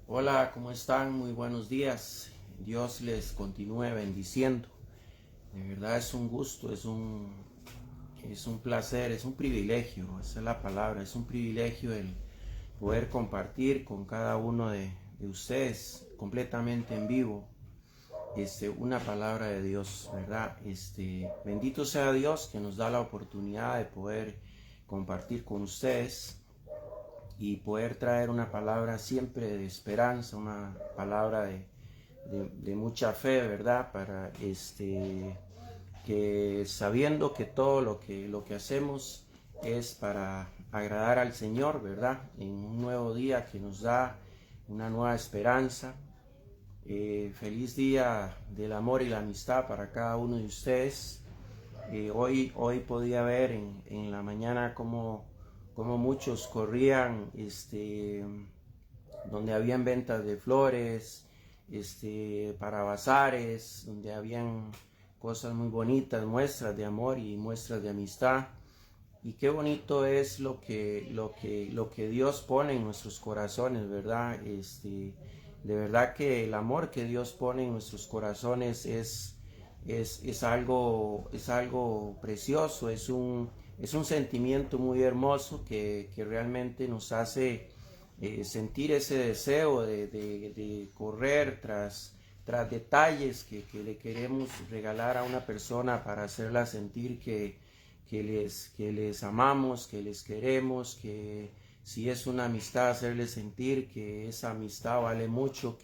Hola, ¿cómo están? Muy buenos días. Dios les continúe bendiciendo. De verdad es un gusto, es un placer, es un privilegio, esa es la palabra, es un privilegio el poder compartir con cada uno de ustedes completamente en vivo una palabra de Dios, ¿verdad? Bendito sea Dios que nos da la oportunidad de poder compartir con ustedes y poder traer una palabra siempre de esperanza, una palabra de mucha fe, ¿verdad? Para que sabiendo que todo lo que hacemos es para agradar al Señor, ¿verdad? En un nuevo día que nos da una nueva esperanza. Feliz día del amor y la amistad para cada uno de ustedes. Hoy podía ver en la mañana como muchos corrían donde habían ventas de flores, para bazares, donde habían cosas muy bonitas, muestras de amor y muestras de amistad. Y qué bonito es lo que Dios pone en nuestros corazones, ¿verdad? De verdad que el amor que Dios pone en nuestros corazones es algo precioso, es un sentimiento muy hermoso que realmente nos hace sentir ese deseo de correr tras detalles que le queremos regalar a una persona para hacerla sentir que les amamos, que les queremos, que si es una amistad hacerles sentir que esa amistad vale mucho,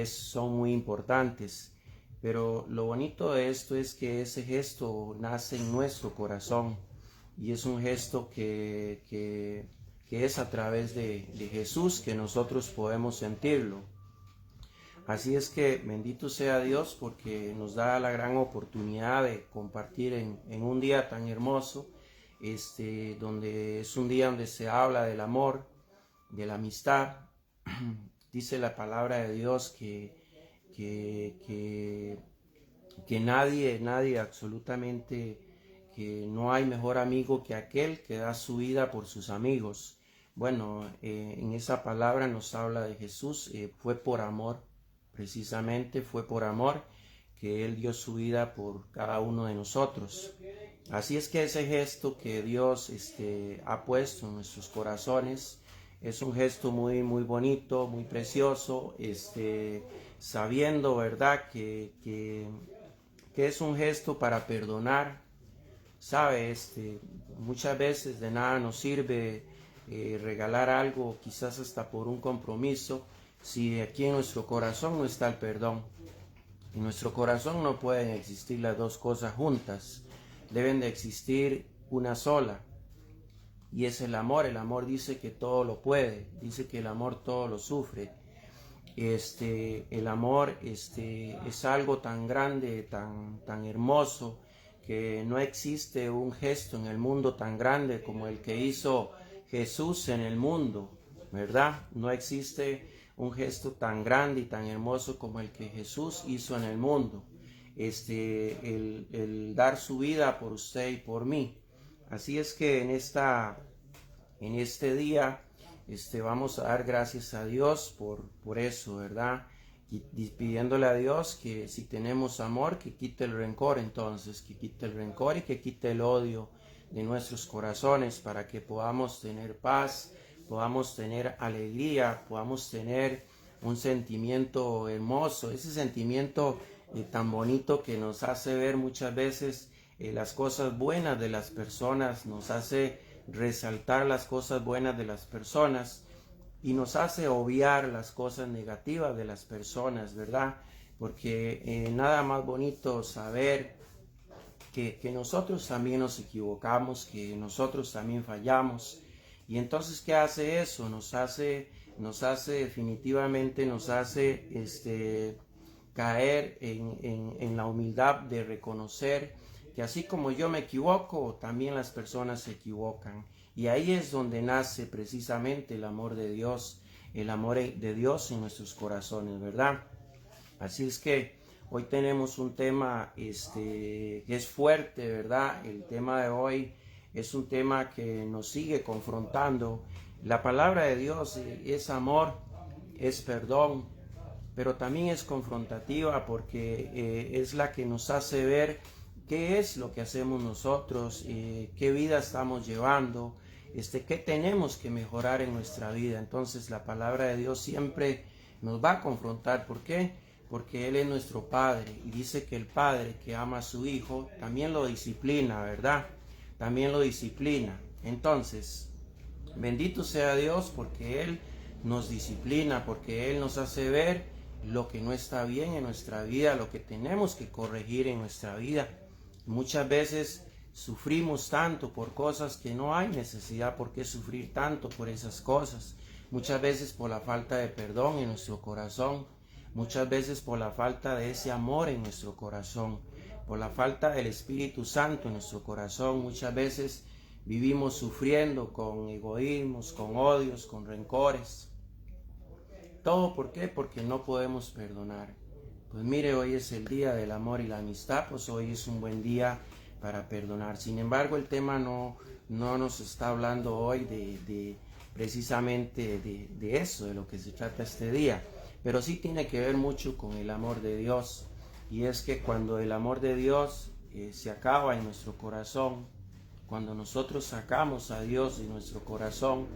son muy importantes. Pero lo bonito de esto es que ese gesto nace en nuestro corazón y es un gesto que es a través de Jesús que nosotros podemos sentirlo. Así es que bendito sea Dios porque nos da la gran oportunidad de compartir en un día tan hermoso, donde es un día donde se habla del amor, de la amistad. Dice la palabra de Dios que, que, que nadie absolutamente, que no hay mejor amigo que aquel que da su vida por sus amigos. Bueno, en esa palabra nos habla de Jesús, fue por amor, precisamente fue por amor que Él dio su vida por cada uno de nosotros. Así es que ese gesto que Dios ha puesto en nuestros corazones es un gesto muy, muy bonito, muy precioso, sabiendo, ¿verdad?, que es un gesto para perdonar. Sabe, muchas veces de nada nos sirve regalar algo, quizás hasta por un compromiso, si aquí en nuestro corazón no está el perdón. En nuestro corazón no pueden existir las dos cosas juntas, deben de existir una sola, y es el amor. El amor dice que todo lo puede, dice que el amor todo lo sufre. El amor es algo tan grande, tan hermoso, que no existe un gesto en el mundo tan grande como el que hizo Jesús en el mundo, ¿verdad? No existe un gesto tan grande y tan hermoso como el que Jesús hizo en el mundo, el dar su vida por usted y por mí. Así es que en este día vamos a dar gracias a Dios por eso, ¿verdad? Y pidiéndole a Dios que si tenemos amor, que quite el rencor entonces, que quite el rencor y que quite el odio de nuestros corazones para que podamos tener paz, podamos tener alegría, podamos tener un sentimiento hermoso, ese sentimiento tan bonito que nos hace ver muchas veces las cosas buenas de las personas, nos hace resaltar las cosas buenas de las personas y nos hace obviar las cosas negativas de las personas, ¿verdad? Porque nada más bonito saber que nosotros también nos equivocamos, que nosotros también fallamos. Y entonces, ¿qué hace eso? Nos hace definitivamente, nos hace caer en la humildad de reconocer que así como yo me equivoco, también las personas se equivocan. Y ahí es donde nace precisamente el amor de Dios, el amor de Dios en nuestros corazones, ¿verdad? Así es que hoy tenemos un tema que es fuerte, ¿verdad? El tema de hoy es un tema que nos sigue confrontando. La palabra de Dios es amor es perdón, pero también es confrontativa porque es la que nos hace ver qué es lo que hacemos nosotros, qué vida estamos llevando, qué tenemos que mejorar en nuestra vida. Entonces la palabra de Dios siempre nos va a confrontar. ¿Por qué? Porque Él es nuestro Padre y dice que el Padre que ama a su Hijo también lo disciplina, ¿verdad? También lo disciplina. Entonces, bendito sea Dios porque Él nos disciplina, porque Él nos hace ver lo que no está bien en nuestra vida, lo que tenemos que corregir en nuestra vida. Muchas veces sufrimos tanto por cosas que no hay necesidad por qué sufrir tanto por esas cosas. Muchas veces por la falta de perdón en nuestro corazón. Muchas veces por la falta de ese amor en nuestro corazón. Por la falta del Espíritu Santo en nuestro corazón. Muchas veces vivimos sufriendo con egoísmos, con odios, con rencores. ¿Todo por qué? Porque no podemos perdonar. Pues mire, hoy es el día del amor y la amistad, pues hoy es un buen día para perdonar. Sin embargo, el tema no nos está hablando hoy precisamente de eso, de lo que se trata este día. Pero sí tiene que ver mucho con el amor de Dios. Y es que cuando el amor de Dios se acaba en nuestro corazón, cuando nosotros sacamos a Dios de nuestro corazón,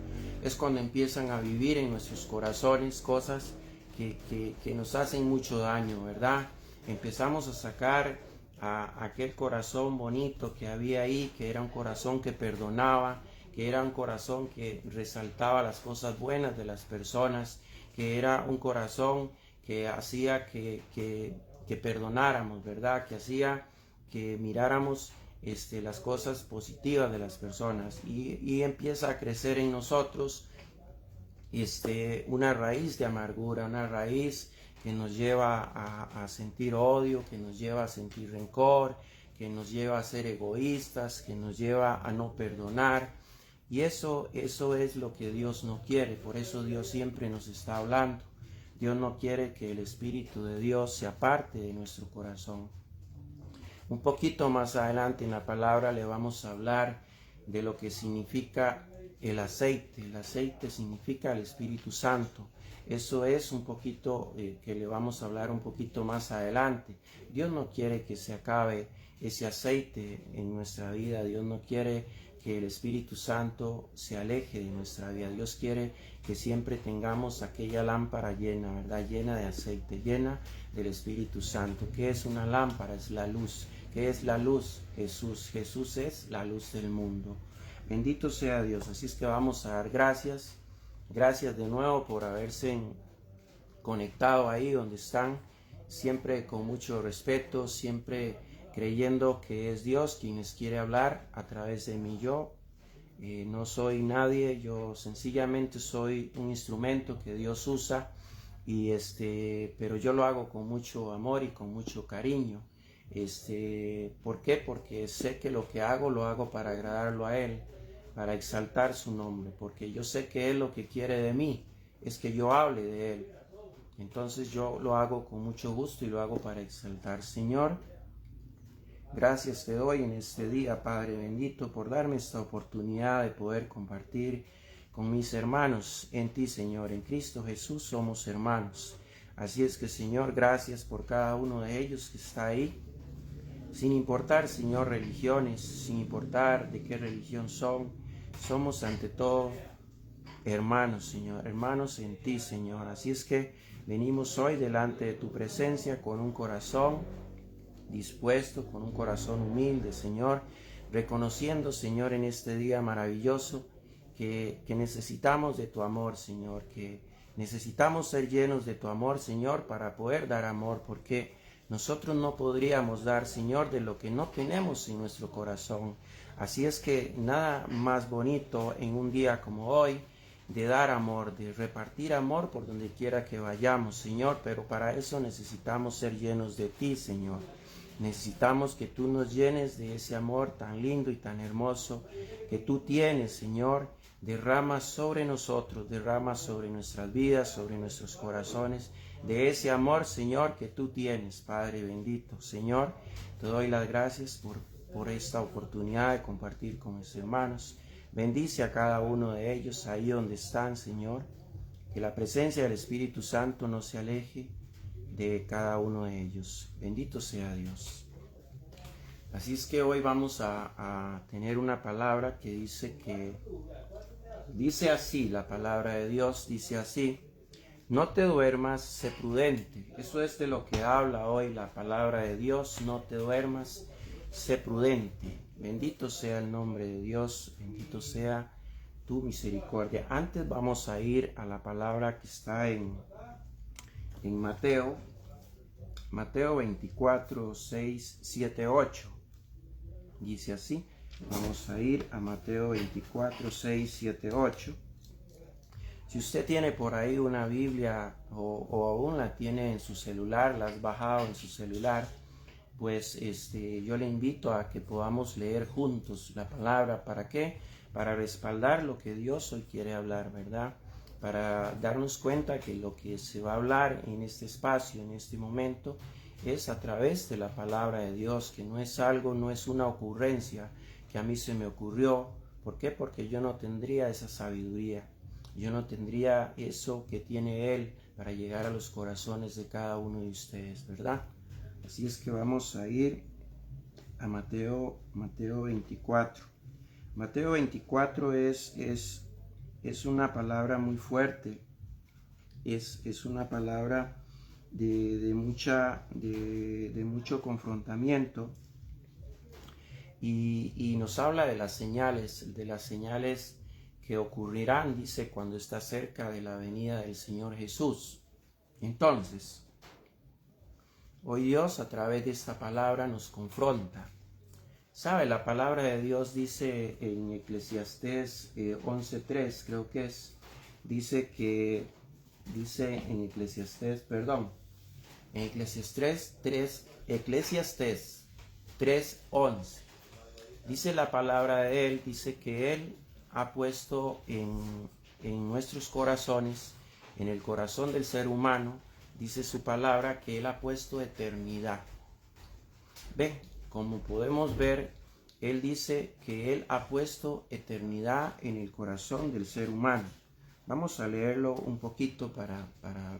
es cuando empiezan a vivir en nuestros corazones cosas que nos hacen mucho daño, ¿verdad? Empezamos a sacar a aquel corazón bonito que había ahí, que era un corazón que perdonaba, que era un corazón que resaltaba las cosas buenas de las personas, que era un corazón que hacía que perdonáramos, ¿verdad? Que hacía que miráramos las cosas positivas de las personas y empieza a crecer en nosotros una raíz de amargura, una raíz que nos lleva a sentir odio, que nos lleva a sentir rencor, que nos lleva a ser egoístas, que nos lleva a no perdonar. Y eso es lo que Dios no quiere, por eso Dios siempre nos está hablando. Dios no quiere que el Espíritu de Dios se aparte de nuestro corazón. Un poquito más adelante en la palabra le vamos a hablar de lo que significa el aceite. El aceite significa el Espíritu Santo. Eso es un poquito que le vamos a hablar un poquito más adelante. Dios no quiere que se acabe ese aceite en nuestra vida. Dios no quiere que el Espíritu Santo se aleje de nuestra vida. Dios quiere que siempre tengamos aquella lámpara llena, ¿verdad? Llena de aceite, llena del Espíritu Santo. ¿Qué es una lámpara? Es la luz. ¿Qué es la luz? Jesús. Jesús es la luz del mundo. Bendito sea Dios. Así es que vamos a dar gracias. Gracias de nuevo por haberse conectado ahí donde están. Siempre con mucho respeto, siempre creyendo que es Dios quien les quiere hablar a través de mí. Yo no soy nadie, yo sencillamente soy un instrumento que Dios usa, pero yo lo hago con mucho amor y con mucho cariño. ¿Por qué? Porque sé que lo que hago lo hago para agradarlo a Él, para exaltar su nombre, porque yo sé que Él lo que quiere de mí es que yo hable de Él. Entonces yo lo hago con mucho gusto y lo hago para exaltar. Señor, gracias te doy en este día, Padre bendito, por darme esta oportunidad de poder compartir con mis hermanos en ti, Señor. En Cristo Jesús somos hermanos. Así es que, Señor, gracias por cada uno de ellos que está ahí. Sin importar, Señor, religiones, sin importar de qué religión son, somos ante todo hermanos, Señor, hermanos en ti, Señor. Así es que venimos hoy delante de tu presencia con un corazón dispuesto, con un corazón humilde, Señor, reconociendo, Señor, en este día maravilloso que necesitamos de tu amor, Señor, que necesitamos ser llenos de tu amor, Señor, para poder dar amor, porque nosotros no podríamos dar, Señor, de lo que no tenemos en nuestro corazón. Así es que nada más bonito en un día como hoy de dar amor, de repartir amor por donde quiera que vayamos, Señor, pero para eso necesitamos ser llenos de ti, Señor. Necesitamos que tú nos llenes de ese amor tan lindo y tan hermoso que tú tienes, Señor. Derrama sobre nosotros, derrama sobre nuestras vidas, sobre nuestros corazones, de ese amor, Señor, que tú tienes, Padre bendito. Señor, te doy las gracias por esta oportunidad de compartir con mis hermanos. Bendice a cada uno de ellos ahí donde están, Señor. Que la presencia del Espíritu Santo no se aleje de cada uno de ellos. Bendito sea Dios. Así es que hoy vamos a tener una palabra que dice así, la palabra de Dios dice así: no te duermas, sé prudente. Eso es de lo que habla hoy la palabra de Dios. No te duermas, sé prudente. Bendito sea el nombre de Dios, bendito sea tu misericordia. Antes vamos a ir a la palabra que está en Mateo 24, 6, 7, 8. Dice así. Vamos a ir a Mateo 24, 6, 7, 8. Si usted tiene por ahí una Biblia o aún la tiene en su celular, la has bajado en su celular, pues yo le invito a que podamos leer juntos la palabra. ¿Para qué? Para respaldar lo que Dios hoy quiere hablar, ¿verdad? Para darnos cuenta que lo que se va a hablar en este espacio, en este momento, es a través de la palabra de Dios, que no es algo, no es una ocurrencia que a mí se me ocurrió. ¿Por qué? Porque yo no tendría esa sabiduría. Yo no tendría eso que tiene Él para llegar a los corazones de cada uno de ustedes, ¿verdad? Así es que vamos a ir a Mateo 24. Mateo 24 es una palabra muy fuerte. Es una palabra de mucho confrontamiento. Y nos habla de las señales que ocurrirán, dice, cuando está cerca de la venida del Señor Jesús. Entonces, hoy Dios a través de esta palabra nos confronta. ¿Sabe? La palabra de Dios dice en Eclesiastés 11:3, creo que es, dice en Eclesiastés 3:11, dice la palabra de Él, dice que Él ha puesto en nuestros corazones, en el corazón del ser humano, dice su palabra que Él ha puesto eternidad. Ven, como podemos ver, Él dice que Él ha puesto eternidad en el corazón del ser humano. Vamos a leerlo un poquito para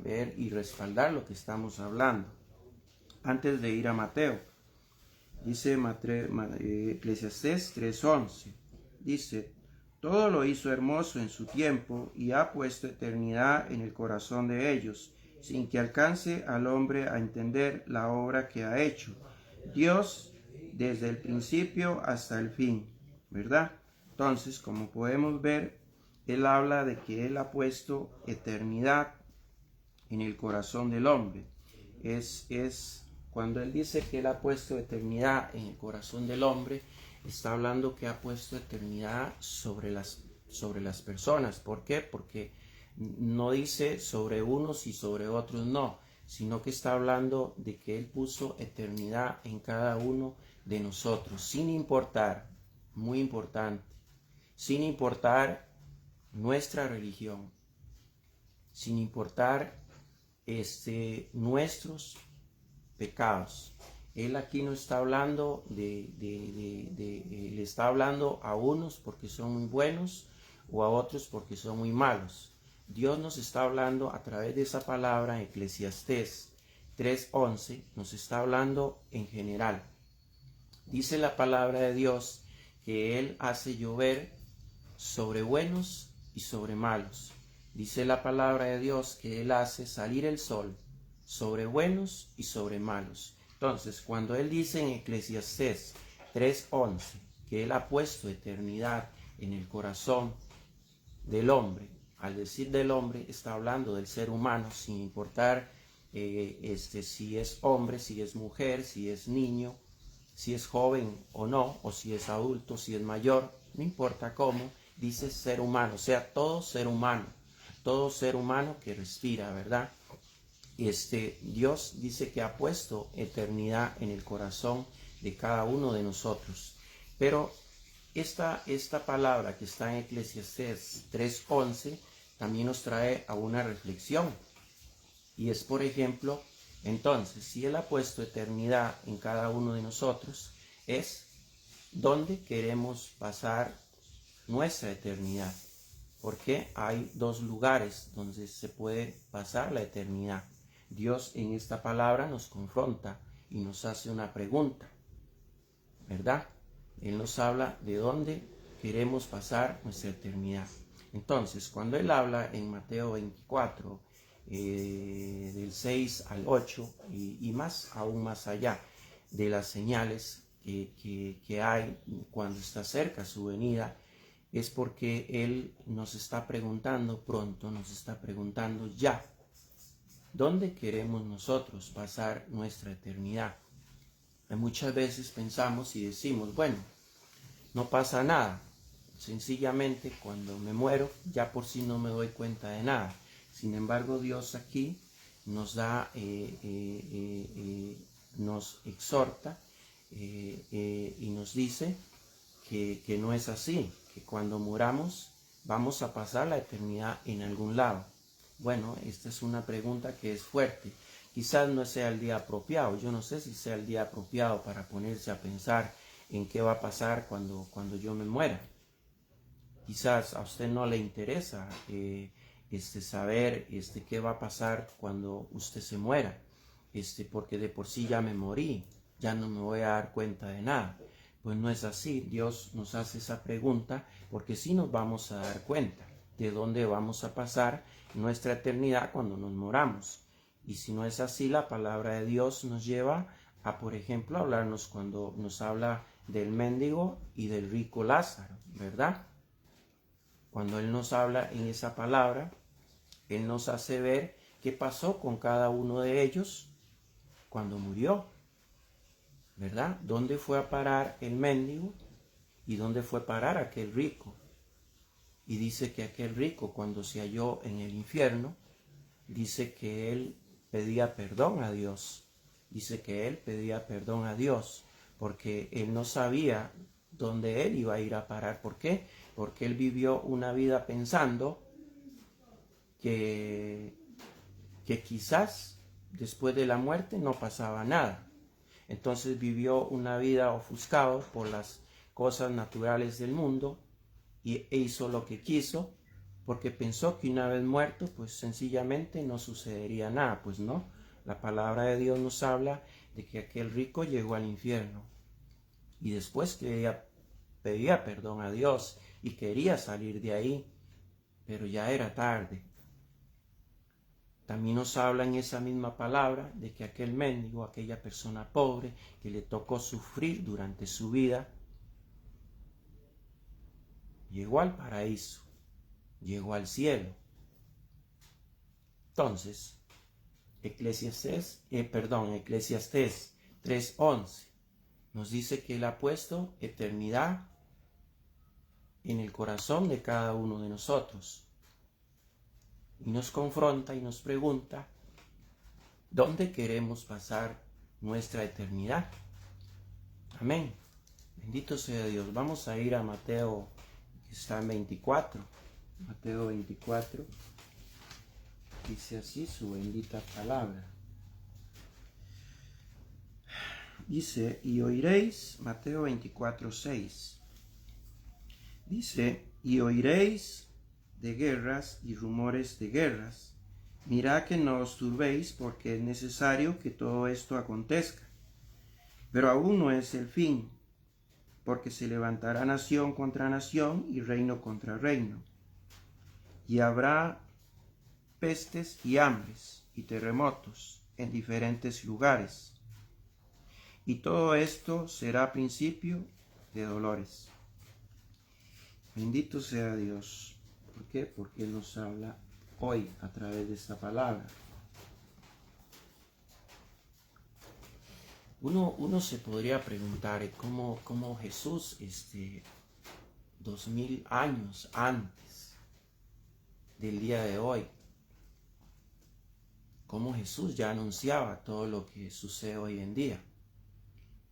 ver y respaldar lo que estamos hablando. Antes de ir a Mateo, dice Eclesiastés 3:11, dice: todo lo hizo hermoso en su tiempo y ha puesto eternidad en el corazón de ellos, sin que alcance al hombre a entender la obra que ha hecho Dios desde el principio hasta el fin, ¿verdad? Entonces, como podemos ver, Él habla de que Él ha puesto eternidad en el corazón del hombre. Cuando Él dice que Él ha puesto eternidad en el corazón del hombre, está hablando que ha puesto eternidad sobre las personas. ¿Por qué? Porque no dice sobre unos y sobre otros no, sino que está hablando de que Él puso eternidad en cada uno de nosotros, sin importar, muy importante, sin importar nuestra religión, sin importar nuestros pecados. Él aquí no está hablando Él está hablando a unos porque son muy buenos o a otros porque son muy malos. Dios nos está hablando a través de esa palabra, Eclesiastés 3:11, nos está hablando en general. Dice la palabra de Dios que Él hace llover sobre buenos y sobre malos. Dice la palabra de Dios que Él hace salir el sol sobre buenos y sobre malos. Entonces, cuando Él dice en Eclesiastés 3:11 que Él ha puesto eternidad en el corazón del hombre, al decir del hombre, está hablando del ser humano, sin importar si es hombre, si es mujer, si es niño, si es joven o no, o si es adulto, si es mayor, no importa cómo, dice ser humano, o sea, todo ser humano que respira, ¿verdad? Dios dice que ha puesto eternidad en el corazón de cada uno de nosotros. Pero esta palabra que está en Eclesiastés 3:11 también nos trae a una reflexión. Y es, por ejemplo, entonces, si Él ha puesto eternidad en cada uno de nosotros, es donde queremos pasar nuestra eternidad. porque hay dos lugares donde se puede pasar la eternidad. Dios en esta palabra nos confronta y nos hace una pregunta, ¿verdad? Él nos habla de dónde queremos pasar nuestra eternidad. Entonces, cuando Él habla en Mateo 24, del 6 al 8 y más, aún más allá, de las señales que hay cuando está cerca su venida, es porque Él nos está preguntando pronto, nos está preguntando ya, ¿dónde queremos nosotros pasar nuestra eternidad? Muchas veces pensamos y decimos, bueno, no pasa nada, sencillamente cuando me muero ya por sí no me doy cuenta de nada. Sin embargo, Dios aquí nos da, nos exhorta y nos dice que no es así, que cuando muramos vamos a pasar la eternidad en algún lado. Bueno, esta es una pregunta que es fuerte. Quizás no sea el día apropiado, yo no sé si sea el día apropiado para ponerse a pensar en qué va a pasar cuando yo me muera. Quizás a usted no le interesa saber qué va a pasar cuando usted se muera, porque de por sí ya me morí, ya no me voy a dar cuenta de nada. Pues no es así. Dios nos hace esa pregunta porque sí nos vamos a dar cuenta de dónde vamos a pasar nuestra eternidad cuando nos moramos. Y si no es así, la palabra de Dios nos lleva a, por ejemplo, hablarnos cuando nos habla del mendigo y del rico Lázaro, ¿verdad? Cuando Él nos habla en esa palabra, Él nos hace ver qué pasó con cada uno de ellos cuando murió, ¿verdad? ¿Dónde fue a parar el mendigo y dónde fue a parar aquel rico? Y dice que aquel rico, cuando se halló en el infierno, dice que él pedía perdón a Dios. Dice que él pedía perdón a Dios porque él no sabía dónde él iba a ir a parar. ¿Por qué? Porque él vivió una vida pensando que quizás después de la muerte no pasaba nada. Entonces vivió una vida ofuscado por las cosas naturales del mundo e hizo lo que quiso porque pensó que una vez muerto pues sencillamente no sucedería nada. Pues no, la palabra de Dios nos habla de que aquel rico llegó al infierno y después que pedía perdón a Dios y quería salir de ahí, pero ya era tarde. También nos habla en esa misma palabra de que aquel mendigo, aquella persona pobre que le tocó sufrir durante su vida, llegó al paraíso, llegó al cielo. Entonces, Eclesiastés 3:11 nos dice que Él ha puesto eternidad en el corazón de cada uno de nosotros. Y nos confronta y nos pregunta, ¿dónde queremos pasar nuestra eternidad? Amén. Bendito sea Dios. Vamos a ir a Mateo, que está en 24. Mateo 24. Dice así su bendita palabra. Dice, y oiréis, Mateo 24:6. Dice, y oiréis de guerras y rumores de guerras. Mirad que no os turbéis, porque es necesario que todo esto acontezca. Pero aún no es el fin, porque se levantará nación contra nación y reino contra reino. Y habrá pestes y hambres y terremotos en diferentes lugares. Y todo esto será principio de dolores. Bendito sea Dios. ¿Por qué? Porque Él nos habla hoy a través de esta palabra. Uno se podría preguntar cómo Jesús, 2000 años antes del día de hoy, cómo Jesús ya anunciaba todo lo que sucede hoy en día.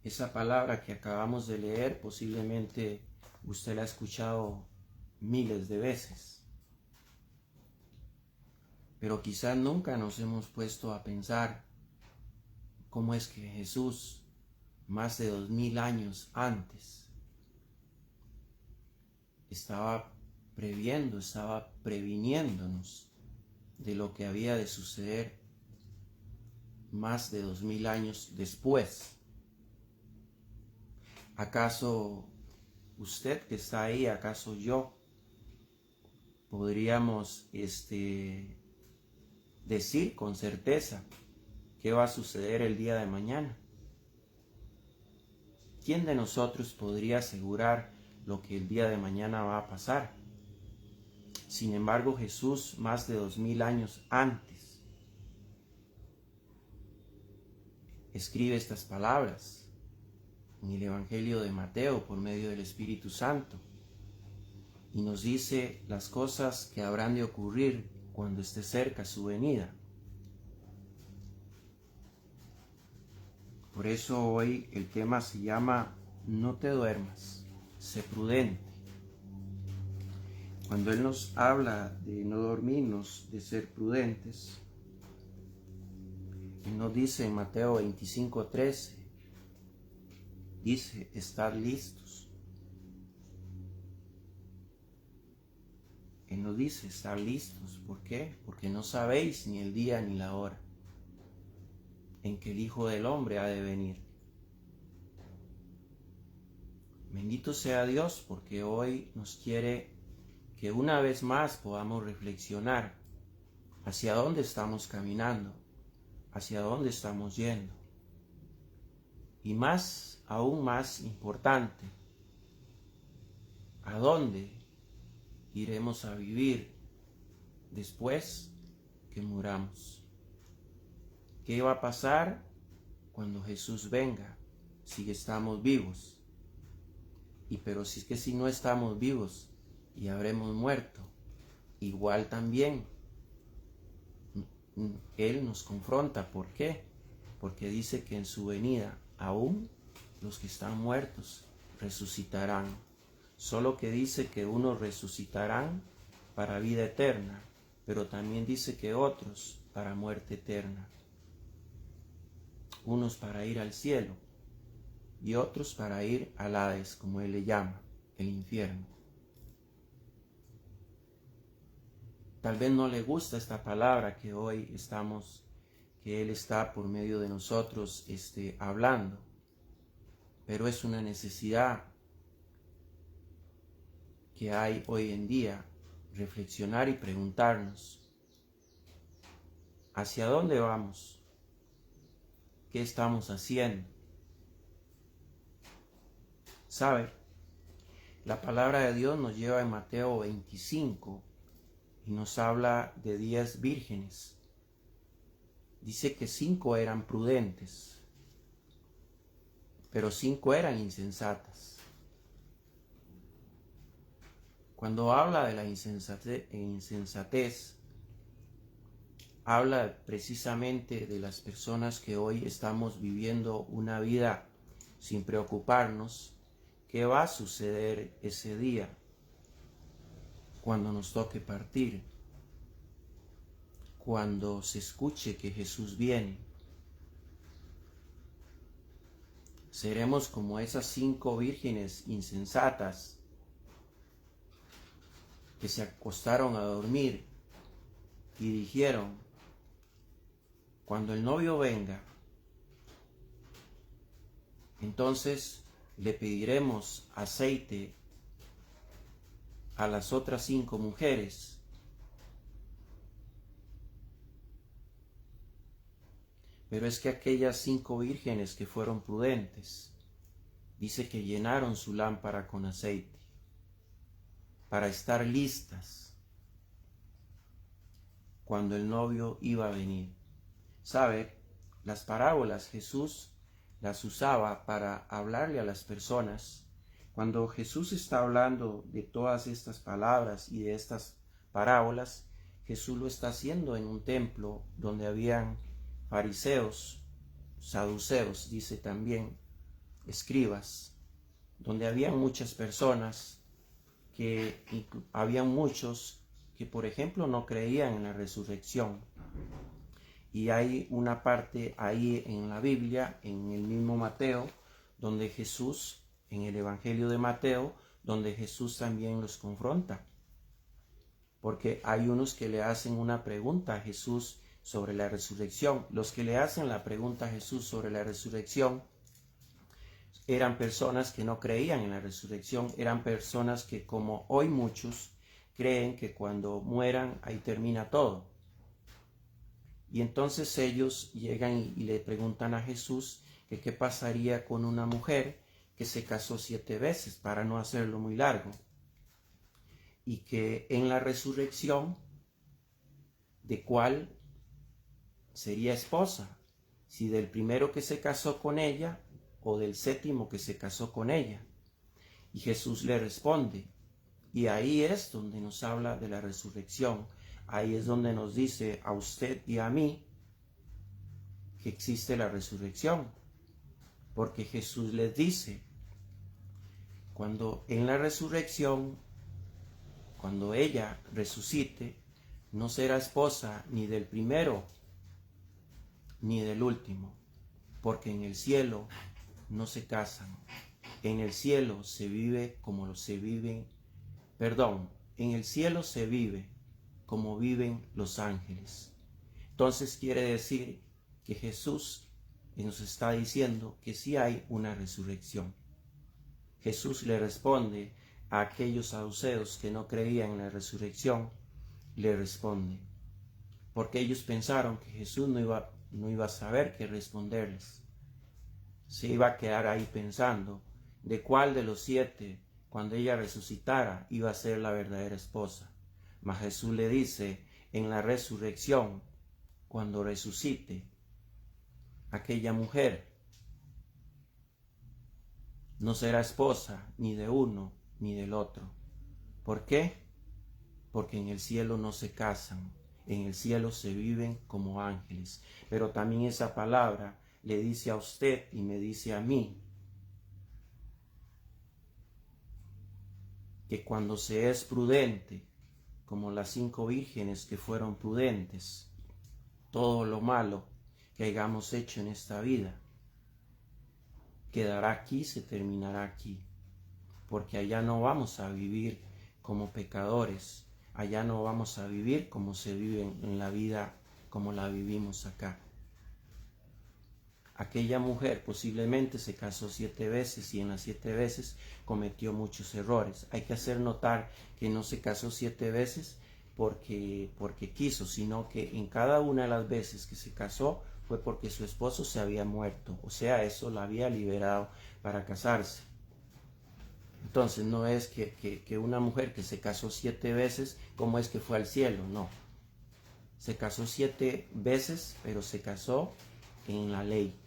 Esa palabra que acabamos de leer posiblemente usted la ha escuchado miles de veces, pero quizás nunca nos hemos puesto a pensar cómo es que Jesús, más de 2000 años antes, estaba previendo, estaba previniéndonos de lo que había de suceder más de 2000 años después. ¿Acaso usted que está ahí, acaso yo, podríamos decir con certeza qué va a suceder el día de mañana? ¿Quién de nosotros podría asegurar lo que el día de mañana va a pasar? Sin embargo, Jesús, más de 2000 años antes, escribe estas palabras en el Evangelio de Mateo por medio del Espíritu Santo y nos dice las cosas que habrán de ocurrir cuando esté cerca su venida. Por eso hoy el tema se llama No te duermas, sé prudente. Cuando Él nos habla de no dormirnos, de ser prudentes, Él nos dice en Mateo 25:13, dice, estad listos. Él nos dice, estad listos. ¿Por qué? Porque no sabéis ni el día ni la hora en que el Hijo del Hombre ha de venir. Bendito sea Dios, porque hoy nos quiere que una vez más podamos reflexionar hacia dónde estamos caminando, hacia dónde estamos yendo. Y más, aún más importante, ¿a dónde iremos a vivir después que muramos? ¿Qué va a pasar cuando Jesús venga si estamos vivos? Pero si es que si no estamos vivos y habremos muerto, igual también Él nos confronta. ¿Por qué? Porque dice que en su venida aún los que están muertos resucitarán. Solo que dice que unos resucitarán para vida eterna, pero también dice que otros para muerte eterna. Unos para ir al cielo y otros para ir al Hades, como Él le llama, el infierno. Tal vez no le gusta esta palabra que hoy que Él está por medio de nosotros hablando, pero es una necesidad que hay hoy en día, reflexionar y preguntarnos, ¿hacia dónde vamos? ¿Qué estamos haciendo? ¿Sabe? La palabra de Dios nos lleva en Mateo 25 y nos habla de 10 vírgenes. Dice que 5 eran prudentes, pero 5 eran insensatas. Cuando habla de la insensatez, habla precisamente de las personas que hoy estamos viviendo una vida sin preocuparnos qué va a suceder ese día cuando nos toque partir, cuando se escuche que Jesús viene. Seremos como esas 5 vírgenes insensatas que se acostaron a dormir y dijeron, cuando el novio venga, entonces le pediremos aceite a las otras 5 mujeres. Pero es que aquellas 5 vírgenes que fueron prudentes, dice que llenaron su lámpara con aceite para estar listas cuando el novio iba a venir. ¿Sabe? Las parábolas Jesús las usaba para hablarle a las personas. Cuando Jesús está hablando de todas estas palabras y de estas parábolas, Jesús lo está haciendo en un templo donde habían fariseos, saduceos, dice también, escribas, donde habían muchas personas habían muchos que, por ejemplo, no creían en la resurrección. Y hay una parte ahí en la Biblia, en el mismo Mateo, donde Jesús, en el Evangelio de Mateo, donde Jesús también los confronta. porque hay unos que le hacen una pregunta a Jesús sobre la resurrección. Los que le hacen la pregunta a Jesús sobre la resurrección eran personas que no creían en la resurrección, eran personas que, como hoy muchos, creen que cuando mueran ahí termina todo. Y entonces ellos llegan y le preguntan a Jesús que qué pasaría con una mujer que se casó 7 veces, para no hacerlo muy largo, y que en la resurrección, ¿de cuál sería esposa? Si del primero que se casó con ella o del 7º que se casó con ella. Y Jesús le responde, y ahí es donde nos habla de la resurrección. Ahí es donde nos dice a usted y a mí que existe la resurrección. Porque Jesús les dice, cuando en la resurrección, cuando ella resucite, no será esposa ni del primero ni del último, porque en el cielo no se casan. En el cielo se vive como se viven, en el cielo se vive como viven los ángeles. Entonces quiere decir que Jesús nos está diciendo que sí hay una resurrección. Jesús le responde a aquellos saduceos que no creían en la resurrección, le responde, porque ellos pensaron que Jesús no iba a saber qué responderles. Se iba a quedar ahí pensando de cuál de los 7, cuando ella resucitara, iba a ser la verdadera esposa. Mas Jesús le dice, en la resurrección, cuando resucite, aquella mujer no será esposa ni de uno ni del otro. ¿Por qué? Porque en el cielo no se casan, en el cielo se viven como ángeles. Pero también esa palabra le dice a usted y me dice a mí que cuando se es prudente, como las 5 vírgenes que fueron prudentes, todo lo malo que hayamos hecho en esta vida quedará aquí, se terminará aquí, porque allá no vamos a vivir como pecadores, allá no vamos a vivir como se vive en la vida, como la vivimos acá. Aquella mujer posiblemente se casó 7 veces y en las 7 veces cometió muchos errores. Hay que hacer notar que no se casó 7 veces porque quiso, sino que en cada una de las veces que se casó fue porque su esposo se había muerto, o sea, eso la había liberado para casarse. Entonces no es que una mujer que se casó 7 veces, ¿cómo es que fue al cielo? No. Se casó 7 veces, pero se casó en la ley.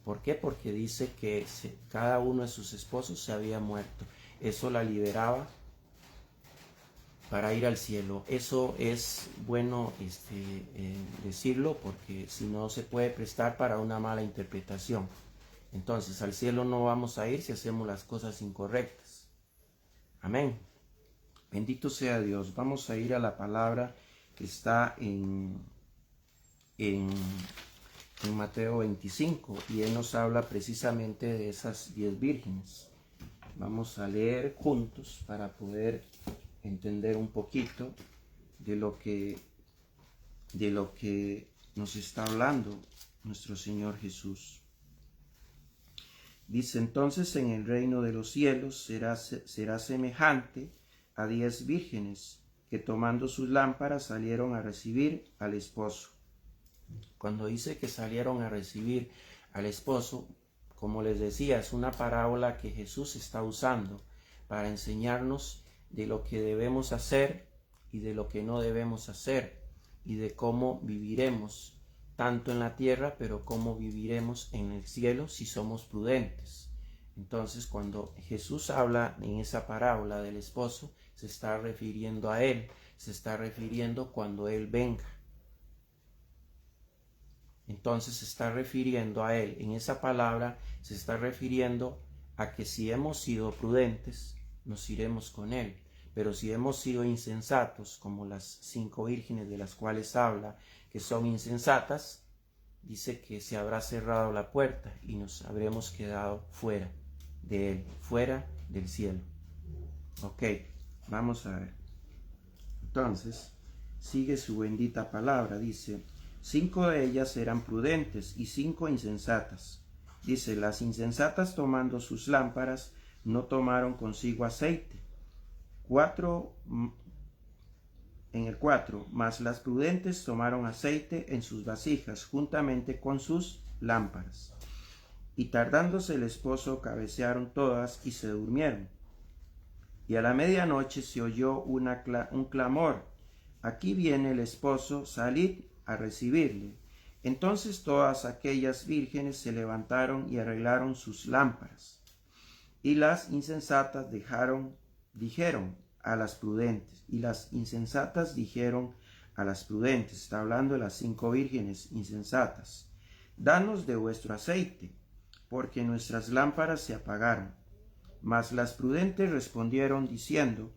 ¿Por qué? Porque dice que cada uno de sus esposos se había muerto. Eso la liberaba para ir al cielo. Eso es bueno decirlo, porque si no se puede prestar para una mala interpretación. Entonces al cielo no vamos a ir si hacemos las cosas incorrectas. Amén. Bendito sea Dios. Vamos a ir a la palabra que está en Mateo 25, y él nos habla precisamente de esas 10 vírgenes. Vamos a leer juntos para poder entender un poquito de lo que nos está hablando nuestro Señor Jesús. Dice, entonces en el reino de los cielos será semejante a 10 vírgenes que tomando sus lámparas salieron a recibir al esposo. Cuando dice que salieron a recibir al esposo, como les decía, es una parábola que Jesús está usando para enseñarnos de lo que debemos hacer y de lo que no debemos hacer, y de cómo viviremos tanto en la tierra, pero cómo viviremos en el cielo si somos prudentes. Entonces, cuando Jesús habla en esa parábola del esposo, se está refiriendo a él, se está refiriendo cuando él venga. Entonces se está refiriendo a él. En esa palabra se está refiriendo a que si hemos sido prudentes, nos iremos con él. Pero si hemos sido insensatos, como las 5 vírgenes de las cuales habla, que son insensatas, dice que se habrá cerrado la puerta y nos habremos quedado fuera de él, fuera del cielo. Ok, vamos a ver. Entonces, sigue su bendita palabra, dice, 5 de ellas eran prudentes y 5 insensatas. Dice, las insensatas tomando sus lámparas no tomaron consigo aceite. En el 4, mas las prudentes tomaron aceite en sus vasijas juntamente con sus lámparas. Y tardándose el esposo, cabecearon todas y se durmieron. Y a la medianoche se oyó un clamor: aquí viene el esposo, salid a recibirle. Entonces todas aquellas vírgenes se levantaron y arreglaron sus lámparas. Y las insensatas dijeron a las prudentes, y las insensatas dijeron a las prudentes, está hablando de las 5 vírgenes insensatas, danos de vuestro aceite, porque nuestras lámparas se apagaron. Mas las prudentes respondieron diciendo,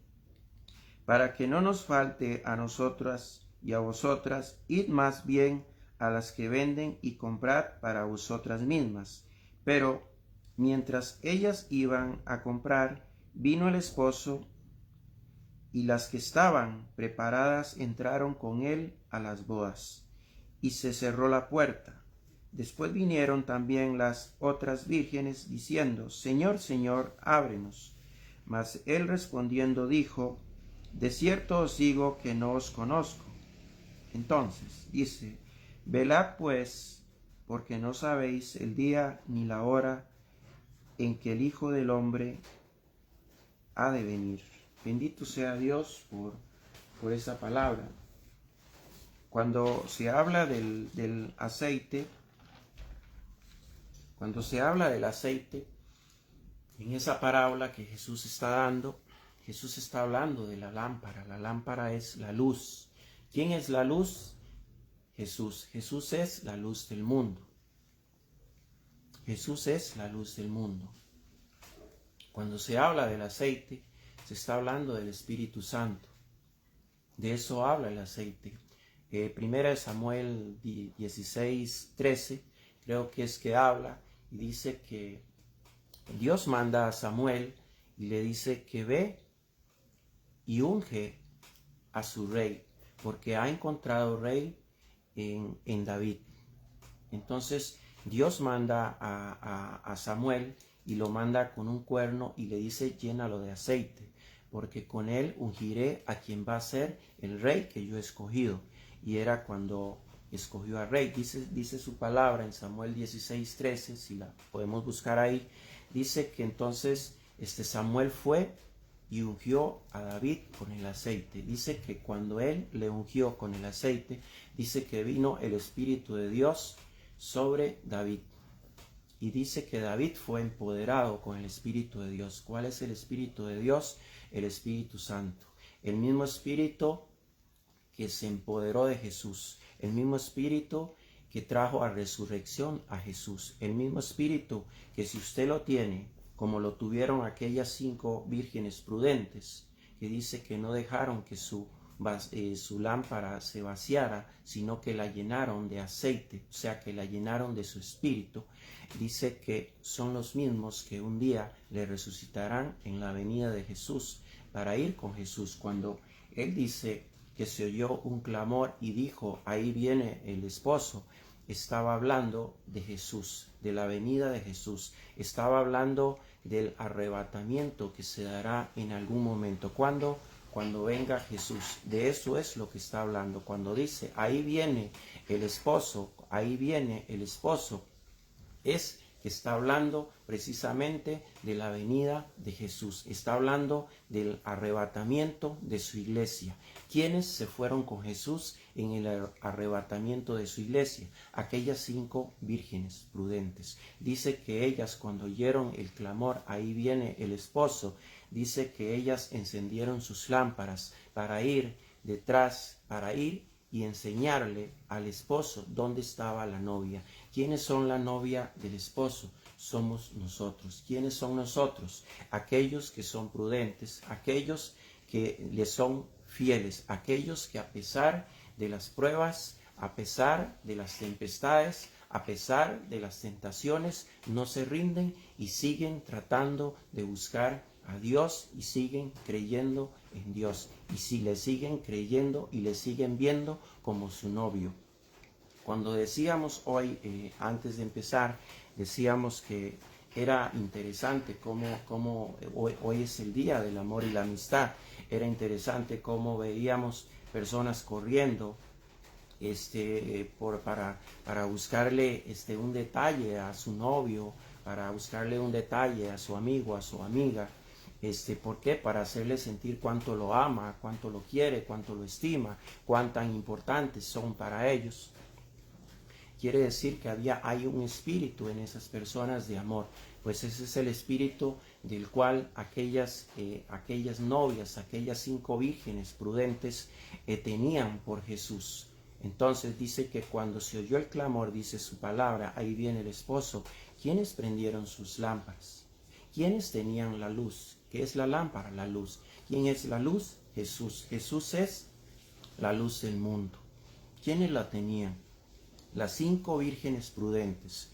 para que no nos falte a nosotras y a vosotras, id más bien a las que venden y comprad para vosotras mismas. Pero mientras ellas iban a comprar, vino el esposo, y las que estaban preparadas entraron con él a las bodas, y se cerró la puerta. Después vinieron también las otras vírgenes, diciendo, Señor, Señor, ábrenos. Mas él respondiendo dijo, de cierto os digo que no os conozco. Entonces dice, velad pues, porque no sabéis el día ni la hora en que el Hijo del Hombre ha de venir. Bendito sea Dios por esa palabra. Cuando se habla del aceite, en esa parábola que Jesús está dando, Jesús está hablando de la lámpara. La lámpara es la luz. ¿Quién es la luz? Jesús. Jesús es la luz del mundo. Jesús es la luz del mundo. Cuando se habla del aceite, se está hablando del Espíritu Santo. De eso habla el aceite. Primera de Samuel 16:13, creo que es que habla y dice que Dios manda a Samuel y le dice que ve y unge a su rey, porque ha encontrado rey en David. Entonces Dios manda a Samuel y lo manda con un cuerno y le dice, llénalo de aceite, porque con él ungiré a quien va a ser el rey que yo he escogido. Y era cuando escogió al rey. Dice su palabra en Samuel 16:13, si la podemos buscar ahí, dice que entonces Samuel fue y ungió a David con el aceite. Dice que cuando él le ungió con el aceite, dice que vino el Espíritu de Dios sobre David. Y dice que David fue empoderado con el Espíritu de Dios. ¿Cuál es el Espíritu de Dios? El Espíritu Santo. El mismo Espíritu que se empoderó de Jesús. El mismo Espíritu que trajo a resurrección a Jesús. El mismo Espíritu que si usted lo tiene, como lo tuvieron aquellas 5 vírgenes prudentes, que dice que no dejaron que su lámpara se vaciara, sino que la llenaron de aceite, o sea que la llenaron de su espíritu. Dice que son los mismos que un día le resucitarán en la venida de Jesús para ir con Jesús. Cuando él dice que se oyó un clamor y dijo, ahí viene el esposo, estaba hablando de Jesús, de la venida de Jesús, estaba hablando del arrebatamiento que se dará en algún momento. Cuando venga Jesús. De eso es lo que está hablando. Cuando dice, ahí viene el esposo, es que está hablando precisamente de la venida de Jesús. Está hablando del arrebatamiento de su iglesia. ¿Quiénes se fueron con Jesús en el arrebatamiento de su iglesia? Aquellas 5 vírgenes prudentes. Dice que ellas, cuando oyeron el clamor, ahí viene el esposo, dice que ellas encendieron sus lámparas para ir y enseñarle al esposo dónde estaba la novia. ¿Quiénes son la novia del esposo? Somos nosotros. ¿Quiénes son nosotros? Aquellos que son prudentes, aquellos que le son fieles, aquellos que a pesar de las pruebas, a pesar de las tempestades, a pesar de las tentaciones, no se rinden y siguen tratando de buscar a Dios y siguen creyendo en Dios. Y si le siguen creyendo y le siguen viendo como su novio. Cuando decíamos hoy, antes de empezar, decíamos que era interesante cómo hoy es el día del amor y la amistad. Era interesante cómo veíamos personas corriendo para buscarle un detalle a su novio, para buscarle un detalle a su amigo, a su amiga. ¿Por qué? Para hacerle sentir cuánto lo ama, cuánto lo quiere, cuánto lo estima, cuán tan importantes son para ellos. Quiere decir que hay un espíritu en esas personas de amor. Pues ese es el espíritu del cual aquellas novias, aquellas 5 vírgenes prudentes tenían por Jesús. Entonces dice que cuando se oyó el clamor, dice su palabra, ahí viene el esposo. ¿Quiénes prendieron sus lámparas? ¿Quiénes tenían la luz? ¿Qué es la lámpara? La luz. ¿Quién es la luz? Jesús. Jesús es la luz del mundo. ¿Quiénes la tenían? Las 5 vírgenes prudentes.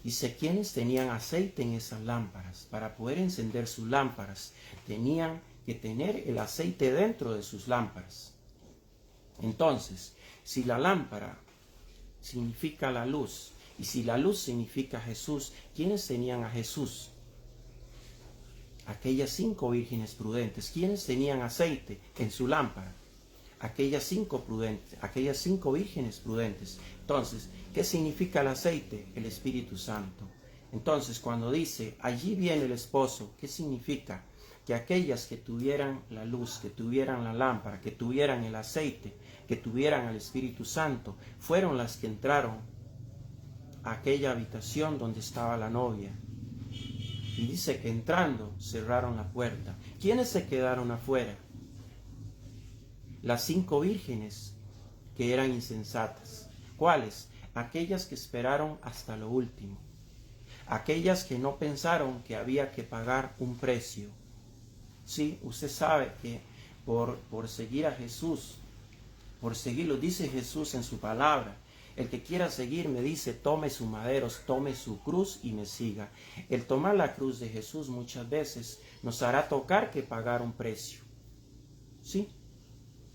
Dice, ¿quiénes tenían aceite en esas lámparas? Para poder encender sus lámparas, tenían que tener el aceite dentro de sus lámparas. Entonces, si la lámpara significa la luz, y si la luz significa Jesús, ¿quiénes tenían a Jesús? Aquellas 5 vírgenes prudentes. ¿Quiénes tenían aceite en su lámpara? Aquellas 5 vírgenes prudentes. Entonces, ¿qué significa el aceite? El Espíritu Santo. Entonces, cuando dice, allí viene el esposo, ¿qué significa? Que aquellas que tuvieran la luz, que tuvieran la lámpara, que tuvieran el aceite, que tuvieran el Espíritu Santo, fueron las que entraron a aquella habitación donde estaba la novia. Y dice que entrando, cerraron la puerta. ¿Quiénes se quedaron afuera? Las 5 vírgenes que eran insensatas. ¿Cuáles? Aquellas que esperaron hasta lo último. Aquellas que no pensaron que había que pagar un precio. Sí, usted sabe que por seguir a Jesús, por seguirlo, dice Jesús en su palabra, el que quiera seguirme, dice, tome su madero, tome su cruz y me siga. El tomar la cruz de Jesús muchas veces nos hará tocar que pagar un precio. ¿Sí?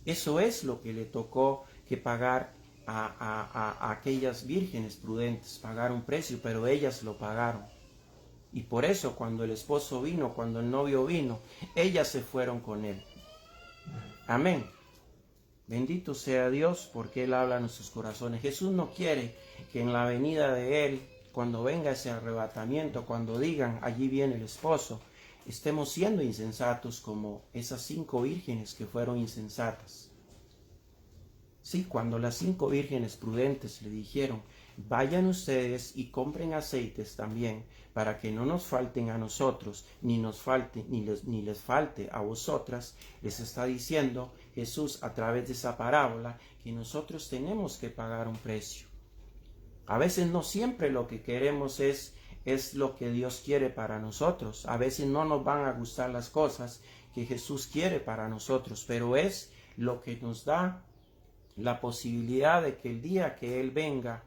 Eso es lo que le tocó que pagar a aquellas vírgenes prudentes, pagar un precio, pero ellas lo pagaron. Y por eso cuando el esposo vino, cuando el novio vino, ellas se fueron con él. Amén. Bendito sea Dios porque Él habla a nuestros corazones. Jesús no quiere que en la venida de Él, cuando venga ese arrebatamiento, cuando digan, allí viene el esposo, estemos siendo insensatos como esas 5 vírgenes que fueron insensatas. Sí, cuando las 5 vírgenes prudentes le dijeron, vayan ustedes y compren aceites también, para que no nos falten a nosotros, ni les falte a vosotras, les está diciendo Jesús a través de esa parábola que nosotros tenemos que pagar un precio. A veces no siempre lo que queremos es lo que Dios quiere para nosotros. A veces no nos van a gustar las cosas que Jesús quiere para nosotros, pero es lo que nos da la posibilidad de que el día que Él venga,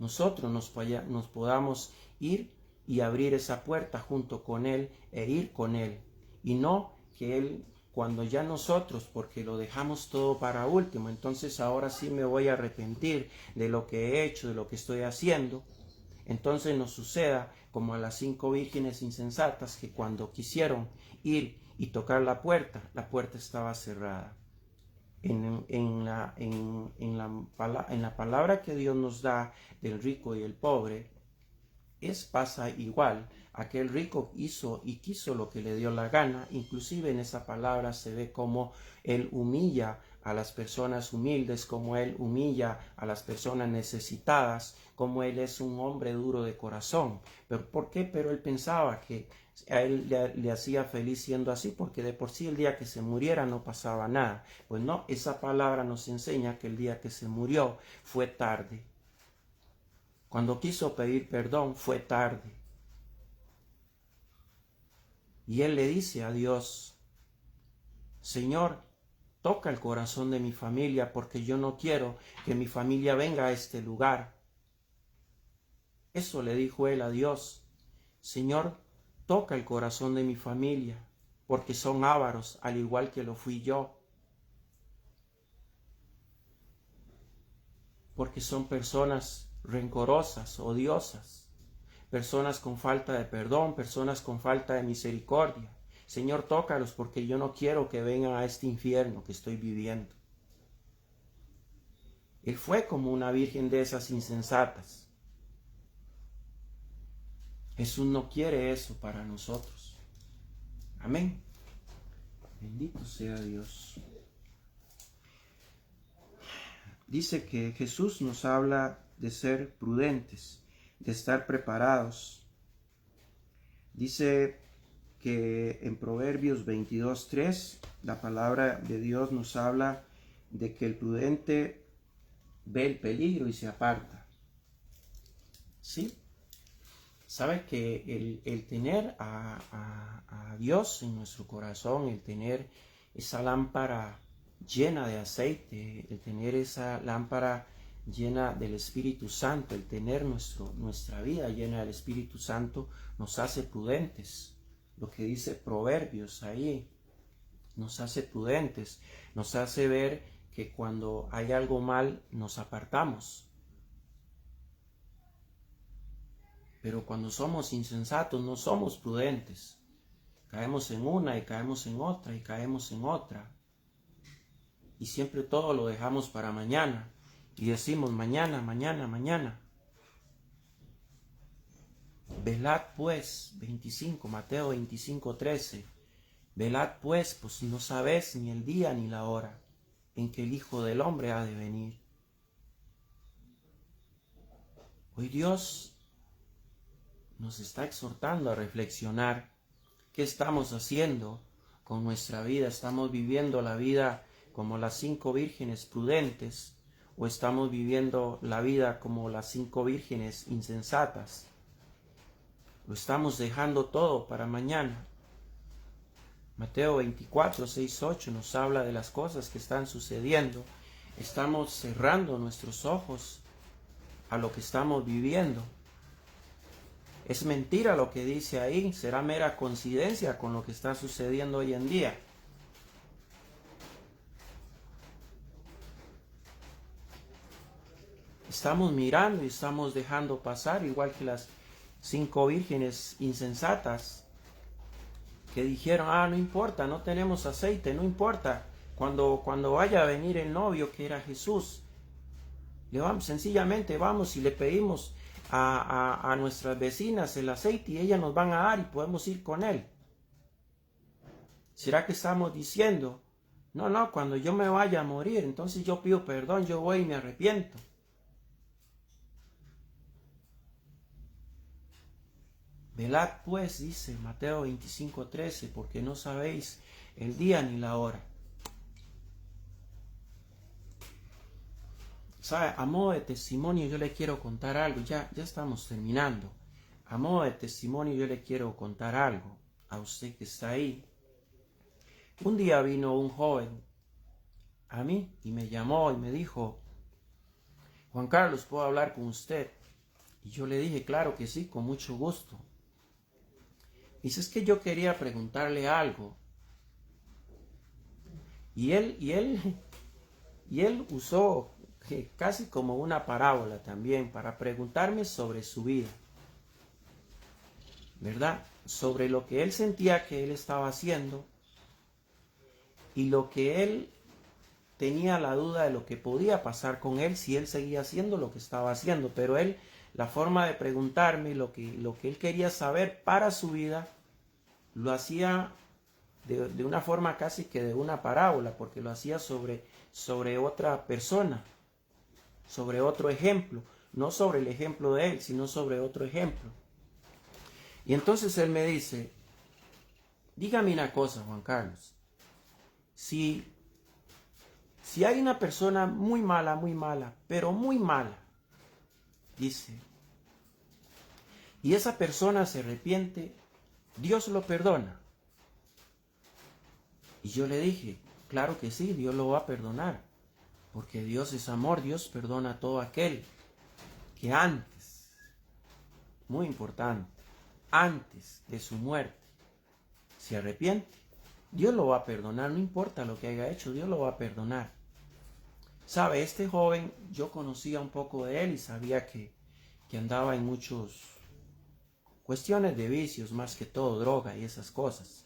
nosotros nos podamos ir y abrir esa puerta junto con Él e ir con Él. Y no que Él, cuando ya nosotros, porque lo dejamos todo para último, entonces ahora sí me voy a arrepentir de lo que he hecho, de lo que estoy haciendo. Entonces nos suceda como a las 5 vírgenes insensatas que cuando quisieron ir y tocar la puerta estaba cerrada. En la palabra que Dios nos da del rico y el pobre, pasa igual. Aquel rico hizo y quiso lo que le dio la gana. Inclusive en esa palabra se ve cómo él humilla a las personas humildes, como él humilla a las personas necesitadas, como él es un hombre duro de corazón. ¿Pero por qué? Pero él pensaba que a él le hacía feliz siendo así, porque de por sí el día que se muriera no pasaba nada. Pues no, esa palabra nos enseña que el día que se murió fue tarde. Cuando quiso pedir perdón fue tarde. Y él le dice a Dios, Señor, toca el corazón de mi familia porque yo no quiero que mi familia venga a este lugar. Eso le dijo él a Dios. Señor, toca el corazón de mi familia, porque son ávaros, al igual que lo fui yo. Porque son personas rencorosas, odiosas, personas con falta de perdón, personas con falta de misericordia. Señor, tócalos, porque yo no quiero que vengan a este infierno que estoy viviendo. Él fue como una virgen de esas insensatas. Jesús no quiere eso para nosotros. Amén. Bendito sea Dios. Dice que Jesús nos habla de ser prudentes, de estar preparados. Dice que en Proverbios 22:3 la palabra de Dios nos habla de que el prudente ve el peligro y se aparta. ¿Sí? Sabe que el tener a Dios en nuestro corazón, el tener esa lámpara llena de aceite, el tener esa lámpara llena del Espíritu Santo, el tener nuestra vida llena del Espíritu Santo, nos hace prudentes. Lo que dice Proverbios ahí, nos hace prudentes, nos hace ver que cuando hay algo mal, nos apartamos. Pero cuando somos insensatos, no somos prudentes. Caemos en una y caemos en otra y caemos en otra. Y siempre todo lo dejamos para mañana. Y decimos mañana, mañana, mañana. Velad pues, Mateo 25:13. Velad pues no sabéis ni el día ni la hora en que el Hijo del Hombre ha de venir. Hoy Dios nos está exhortando a reflexionar qué estamos haciendo con nuestra vida. ¿Estamos viviendo la vida como las 5 vírgenes prudentes o estamos viviendo la vida como las 5 vírgenes insensatas? ¿Lo estamos dejando todo para mañana? Mateo 24:6-8 nos habla de las cosas que están sucediendo. Estamos cerrando nuestros ojos a lo que estamos viviendo. Es mentira lo que dice ahí, será mera coincidencia con lo que está sucediendo hoy en día. Estamos mirando y estamos dejando pasar, igual que las 5 vírgenes insensatas que dijeron, no importa, no tenemos aceite, no importa, cuando vaya a venir el novio que era Jesús, sencillamente vamos y le pedimos a nuestras vecinas el aceite y ellas nos van a dar y podemos ir con él. ¿Será que estamos diciendo, no, cuando yo me vaya a morir, entonces yo pido perdón, yo voy y me arrepiento? Velad pues, dice Mateo 25:13, porque no sabéis el día ni la hora. ¿Sabe? A modo de testimonio yo le quiero contar algo, ya estamos terminando. A modo de testimonio yo le quiero contar algo a usted que está ahí. Un día vino un joven a mí y me llamó y me dijo, Juan Carlos, ¿puedo hablar con usted? Y yo le dije, claro que sí, con mucho gusto. Dice, es que yo quería preguntarle algo. Y él usó casi como una parábola también para preguntarme sobre su vida, ¿verdad? Sobre lo que él sentía que él estaba haciendo y lo que él tenía la duda de lo que podía pasar con él si él seguía haciendo lo que estaba haciendo. Pero él, la forma de preguntarme lo que él quería saber para su vida, lo hacía de una forma casi que de una parábola, porque lo hacía sobre otra persona, sobre otro ejemplo, no sobre el ejemplo de él, sino sobre otro ejemplo. Y entonces él me dice, dígame una cosa, Juan Carlos, si hay una persona muy mala, pero muy mala, dice, y esa persona se arrepiente, ¿Dios lo perdona? Y yo le dije, claro que sí, Dios lo va a perdonar, porque Dios es amor, Dios perdona a todo aquel que antes, muy importante, antes de su muerte se arrepiente, Dios lo va a perdonar, no importa lo que haya hecho, Dios lo va a perdonar. Sabe, este joven, yo conocía un poco de él y sabía que andaba en muchas cuestiones de vicios, más que todo droga y esas cosas.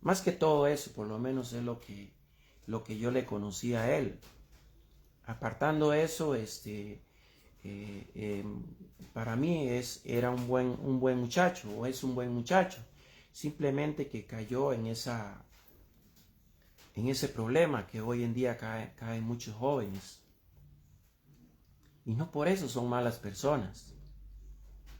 Más que todo eso, por lo menos es lo que yo le conocía a él. Apartando eso, para mí era un buen muchacho, o es un buen muchacho. Simplemente que cayó en ese problema que hoy en día caen muchos jóvenes. Y no por eso son malas personas.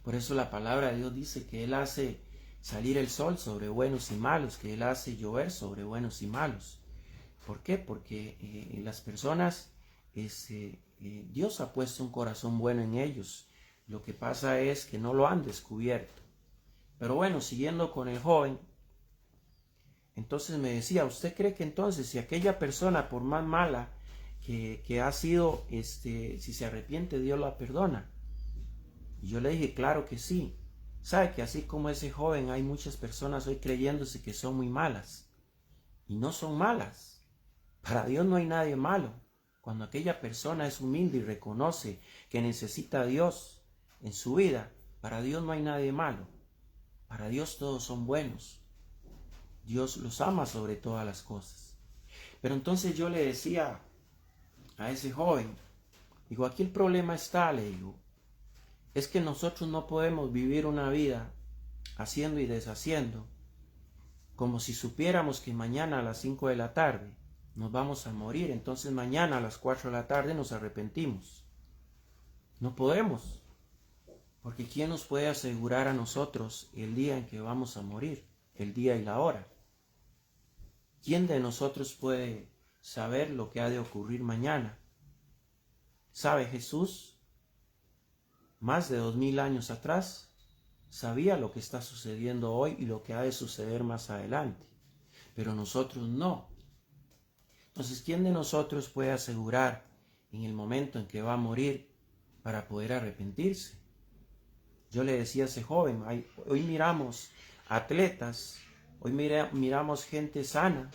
Por eso la palabra de Dios dice que Él hace salir el sol sobre buenos y malos, que Él hace llover sobre buenos y malos. ¿Por qué? Porque las personas, Dios ha puesto un corazón bueno en ellos. Lo que pasa es que no lo han descubierto. Pero bueno, siguiendo con el joven, entonces me decía, ¿usted cree que entonces si aquella persona, por más mala que ha sido, si se arrepiente, Dios la perdona? Y yo le dije, claro que sí. Sabe que así como ese joven, hay muchas personas hoy creyéndose que son muy malas. Y no son malas. Para Dios no hay nadie malo. Cuando aquella persona es humilde y reconoce que necesita a Dios en su vida, para Dios no hay nadie malo. Para Dios todos son buenos. Dios los ama sobre todas las cosas. Pero entonces yo le decía a ese joven, digo, aquí el problema está, le digo, es que nosotros no podemos vivir una vida haciendo y deshaciendo como si supiéramos que mañana a las 5 de la tarde nos vamos a morir, entonces mañana a las 4 de la tarde nos arrepentimos. No podemos, porque ¿quién nos puede asegurar a nosotros el día en que vamos a morir, el día y la hora? ¿Quién de nosotros puede saber lo que ha de ocurrir mañana? ¿Sabe Jesús? Más de 2000 años atrás, sabía lo que está sucediendo hoy y lo que ha de suceder más adelante, pero nosotros no. Entonces, ¿quién de nosotros puede asegurar en el momento en que va a morir para poder arrepentirse? Yo le decía a ese joven, hoy miramos atletas, hoy miramos gente sana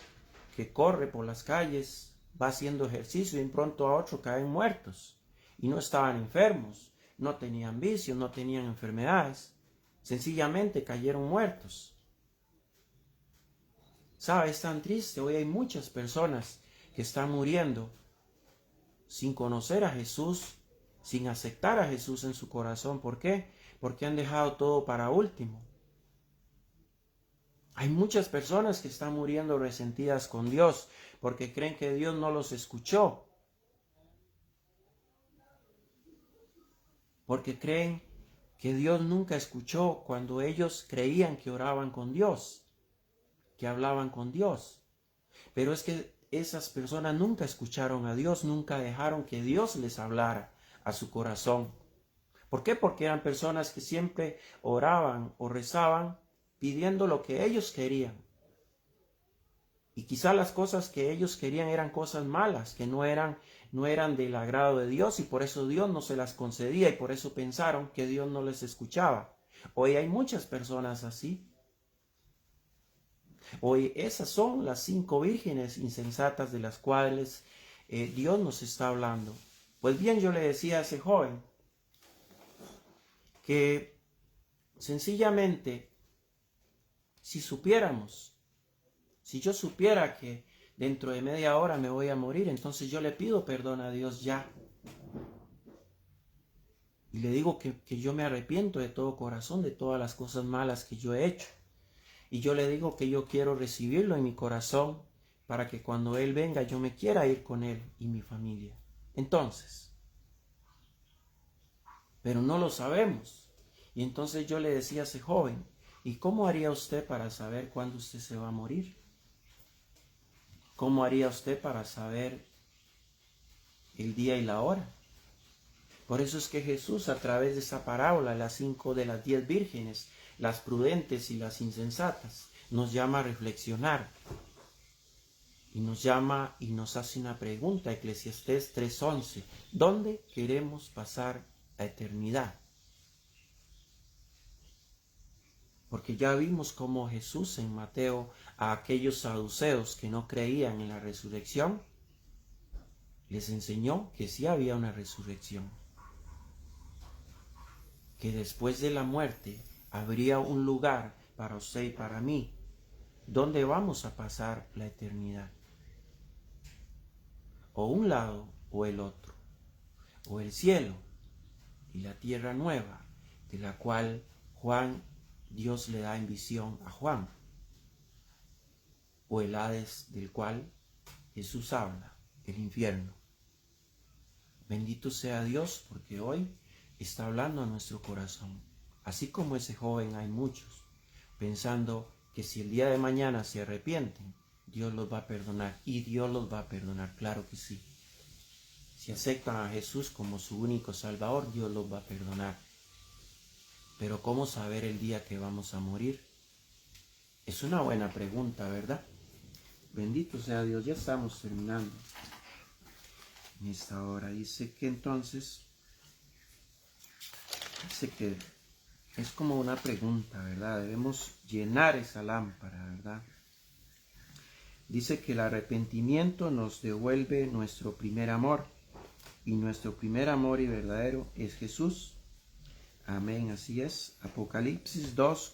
que corre por las calles, va haciendo ejercicio y de pronto a otro caen muertos. Y no estaban enfermos, no tenían vicios, no tenían enfermedades, sencillamente cayeron muertos. ¿Sabe? Es tan triste, hoy hay muchas personas que están muriendo sin conocer a Jesús, sin aceptar a Jesús en su corazón. ¿Por qué? Porque han dejado todo para último. Hay muchas personas que están muriendo resentidas con Dios porque creen que Dios no los escuchó. Porque creen que Dios nunca escuchó cuando ellos creían que oraban con Dios, que hablaban con Dios. Pero es que esas personas nunca escucharon a Dios, nunca dejaron que Dios les hablara a su corazón. ¿Por qué? Porque eran personas que siempre oraban o rezaban pidiendo lo que ellos querían. Y quizá las cosas que ellos querían eran cosas malas, que no eran del agrado de Dios y por eso Dios no se las concedía y por eso pensaron que Dios no les escuchaba. Hoy hay muchas personas así. Hoy esas son las 5 vírgenes insensatas de las cuales Dios nos está hablando. Pues bien, yo le decía a ese joven que sencillamente si yo supiera que dentro de media hora me voy a morir, entonces yo le pido perdón a Dios ya. Y le digo que yo me arrepiento de todo corazón de todas las cosas malas que yo he hecho. Y yo le digo que yo quiero recibirlo en mi corazón para que cuando Él venga yo me quiera ir con Él y mi familia. Entonces, pero no lo sabemos. Y entonces yo le decía a ese joven, ¿y cómo haría usted para saber cuándo usted se va a morir? ¿Cómo haría usted para saber el día y la hora? Por eso es que Jesús, a través de esa parábola, las 5 de las 10 vírgenes, las prudentes y las insensatas, nos llama a reflexionar. Y nos llama y nos hace una pregunta, Eclesiastés 3:11. ¿Dónde queremos pasar la eternidad? Porque ya vimos cómo Jesús en Mateo a aquellos saduceos que no creían en la resurrección, les enseñó que sí había una resurrección, que después de la muerte habría un lugar para usted y para mí, donde vamos a pasar la eternidad. O un lado o el otro, o el cielo y la tierra nueva, de la cual Dios le da en visión a Juan, o el Hades del cual Jesús habla, el infierno. Bendito sea Dios, porque hoy está hablando a nuestro corazón. Así como ese joven, hay muchos pensando que si el día de mañana se arrepienten, Dios los va a perdonar. Y Dios los va a perdonar, claro que sí. Si aceptan a Jesús como su único Salvador, Dios los va a perdonar. Pero ¿cómo saber el día que vamos a morir? Es una buena pregunta, ¿verdad? Bendito sea Dios, ya estamos terminando. En esta hora dice que entonces, dice que es como una pregunta, ¿verdad? Debemos llenar esa lámpara, ¿verdad? Dice que el arrepentimiento nos devuelve nuestro primer amor, y nuestro primer amor y verdadero es Jesús. Amén, así es. Apocalipsis 2,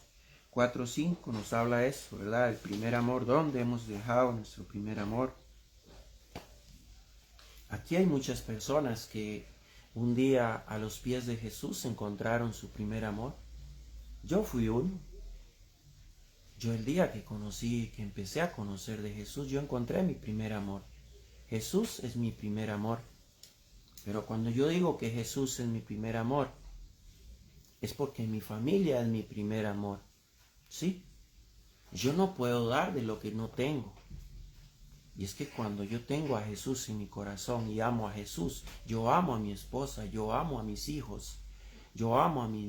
4, 5 nos habla eso, ¿verdad? El primer amor, ¿dónde hemos dejado nuestro primer amor? Aquí hay muchas personas que un día a los pies de Jesús encontraron su primer amor. Yo fui uno. Yo el día que empecé a conocer de Jesús, yo encontré mi primer amor. Jesús es mi primer amor. Pero cuando yo digo que Jesús es mi primer amor, es porque mi familia es mi primer amor. ¿Sí? Yo no puedo dar de lo que no tengo. Y es que cuando yo tengo a Jesús en mi corazón y amo a Jesús, yo amo a mi esposa, yo amo a mis hijos, yo amo a mis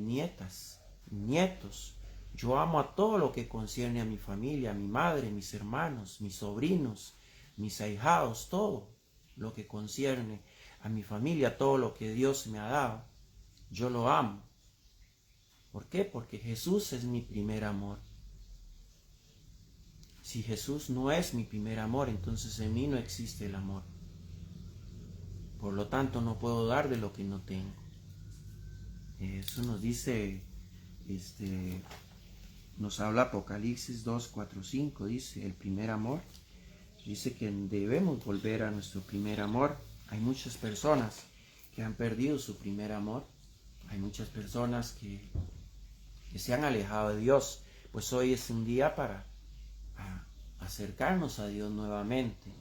nietos, yo amo a todo lo que concierne a mi familia, a mi madre, mis hermanos, mis sobrinos, mis ahijados, todo lo que concierne a mi familia, todo lo que Dios me ha dado, yo lo amo. ¿Por qué? Porque Jesús es mi primer amor. Si Jesús no es mi primer amor, entonces en mí no existe el amor. Por lo tanto, no puedo dar de lo que no tengo. Eso nos dice, nos habla Apocalipsis 2, 4, 5, dice, el primer amor. Dice que debemos volver a nuestro primer amor. Hay muchas personas que han perdido su primer amor. Hay muchas personas que se han alejado de Dios. Pues hoy es un día para acercarnos a Dios nuevamente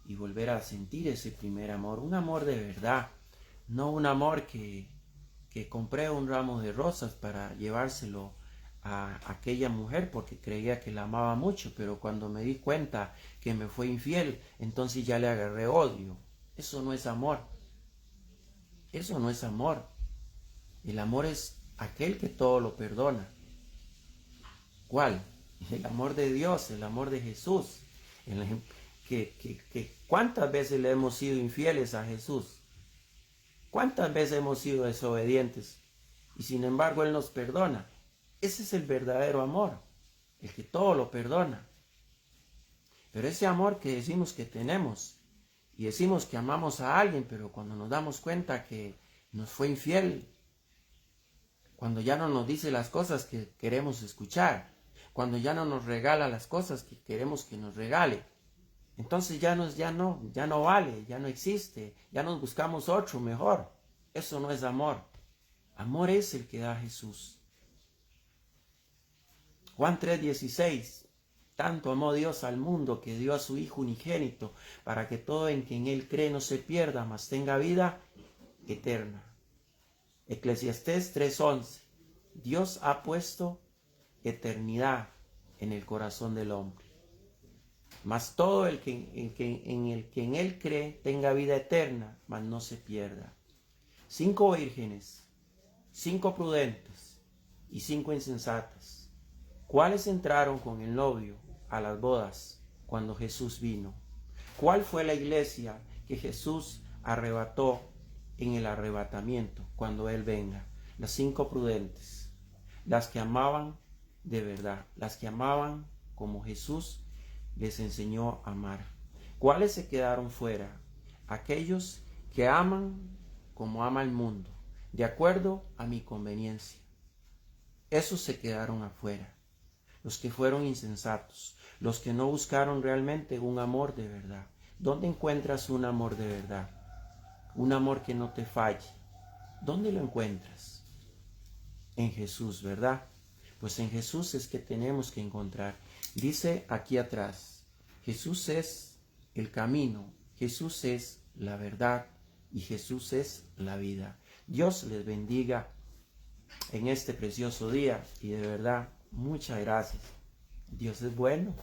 y volver a sentir ese primer amor, un amor de verdad, no un amor que compré un ramo de rosas para llevárselo a aquella mujer porque creía que la amaba mucho, pero cuando me di cuenta que me fue infiel, entonces ya le agarré odio. Eso no es amor. Eso no es amor. El amor es aquel que todo lo perdona. ¿Cuál? El amor de Dios, el amor de Jesús. ¿Cuántas veces le hemos sido infieles a Jesús? ¿Cuántas veces hemos sido desobedientes? Y sin embargo Él nos perdona. Ese es el verdadero amor, el que todo lo perdona. Pero ese amor que decimos que tenemos, y decimos que amamos a alguien, pero cuando nos damos cuenta que nos fue infiel, cuando ya no nos dice las cosas que queremos escuchar, cuando ya no nos regala las cosas que queremos que nos regale, entonces ya no vale, ya no existe, ya nos buscamos otro mejor. Eso no es amor. Amor es el que da Jesús. Juan 3:16, tanto amó Dios al mundo que dio a su Hijo unigénito, para que todo en quien Él cree no se pierda, mas tenga vida eterna. Eclesiastés 3:11, Dios ha puesto eternidad en el corazón del hombre. Mas todo en el que en Él cree tenga vida eterna, mas no se pierda. 5 vírgenes, 5 prudentes y 5 insensatas. ¿Cuáles entraron con el novio a las bodas cuando Jesús vino? ¿Cuál fue la iglesia que Jesús arrebató en el arrebatamiento cuando Él venga? Las 5 prudentes, las que amaban de verdad, las que amaban como Jesús les enseñó a amar. ¿Cuáles se quedaron fuera? Aquellos que aman como ama el mundo, de acuerdo a mi conveniencia. Esos se quedaron afuera. Los que fueron insensatos, los que no buscaron realmente un amor de verdad. ¿Dónde encuentras un amor de verdad? Un amor que no te falle. ¿Dónde lo encuentras? En Jesús, ¿verdad? Pues en Jesús es que tenemos que encontrar. Dice aquí atrás, Jesús es el camino, Jesús es la verdad y Jesús es la vida. Dios les bendiga en este precioso día y de verdad, muchas gracias. Dios es bueno.